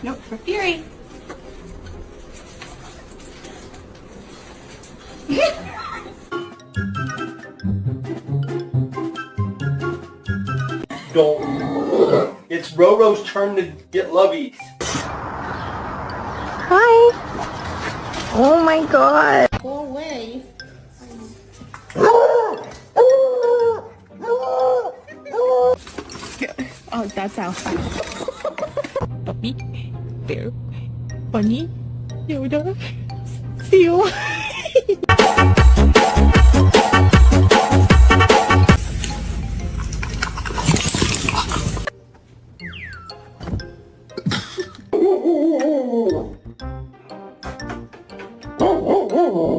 Nope, for Fury. Don't. It's Roro's turn to get lovies. Hi. Oh my god. Go away. Oh, that's Alpha. Puppy, Bear, Bunny, Yoda, Seal.